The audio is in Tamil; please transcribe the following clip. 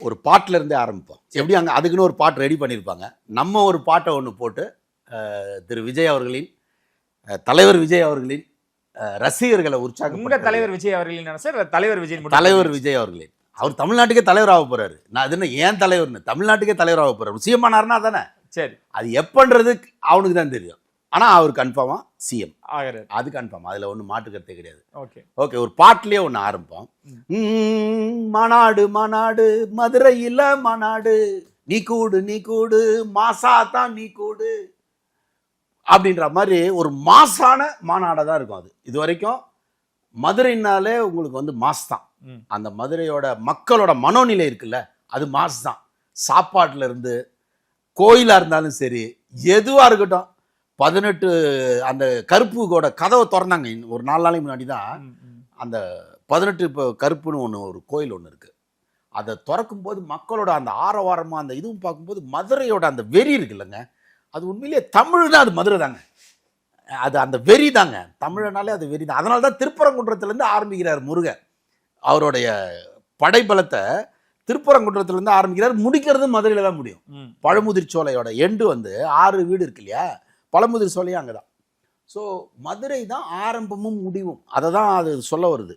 ஒரு பாட்டில் இருந்தே ஆரம்பிப்போம். எப்படி அங்கே அதுக்குன்னு ஒரு பாட்டு ரெடி பண்ணியிருப்பாங்க. நம்ம ஒரு பாட்டை ஒன்று போட்டு திரு விஜய் அவர்களின் தலைவர் விஜய் அவர்களின் ரசிகர்களை உற்சாகம். உங்க தலைவர் விஜய் அவர்களின் சார் தலைவர் விஜய் தலைவர் விஜய் அவர்களின் அவர் தமிழ்நாட்டுக்கே தலைவர் ஆக போறாரு. நான் அது என்ன ஏன் தலைவர்னு தமிழ்நாட்டுக்கே தலைவர் ஆக போறாரு. சிஎம்மானார்னா தானே. சரி, அது எப்பன்றது அவனுக்கு தான் தெரியும். ஆனால் அவர் கன்ஃபார்மா சிஎம் ஆகிறாரு. அது கன்ஃபார்ம். அதில் ஒன்றும் மாற்று கருத்தே கிடையாது. ஓகே ஓகே, ஒரு பாட்டிலேயே ஒன்று ஆரம்பிப்போம். மாநாடு மாநாடு மதுரையில் மாநாடு, நீ கூடு நீ கூடு மாசா தான் நீ கூடு அப்படின்ற மாதிரி ஒரு மாசான மாநாடாக தான் இருக்கும். அது இது வரைக்கும் மதுரைனாலே உங்களுக்கு வந்து மாஸ் தான். அந்த மதுரையோட மக்களோட மனோநிலை இருக்குல்ல, அது மாஸ் தான். சாப்பாட்டுல இருந்து கோயிலாக இருந்தாலும் சரி, எதுவாக இருக்கட்டும். 18 அந்த கருப்புக்கோட கதவை திறந்தாங்க ஒரு 4 நாளைக்கு முன்னாடி தான். அந்த 18 இப்போ கருப்புன்னு ஒன்று ஒரு கோயில் ஒன்று இருக்குது. அதை திறக்கும் போது மக்களோட அந்த ஆரவாரமாக அந்த இதுவும் பார்க்கும்போது மதுரையோட அந்த வெறி இருக்குல்லங்க, அது உண்மையிலேயே தமிழ் தான். அது மதுரை தாங்க. அது அந்த வெறி தாங்க. தமிழனாலே அது வெறி தான். அதனால தான் திருப்பரங்குன்றத்துலேருந்து ஆரம்பிக்கிறார் முருகன். அவருடைய படைபலத்தை திருப்பரங்குன்றத்துலேருந்து ஆரம்பிக்கிறார். முடிக்கிறது மதுரையில் தான் முடியும். பழமுதிர் சோலையோட எண்டு வந்து 6 வீடு இருக்கு இல்லையா, பழமுதிர் சோலையும் அங்கே தான். ஸோ மதுரை தான் ஆரம்பமும் முடிவும். அதை தான் அது சொல்ல வருது.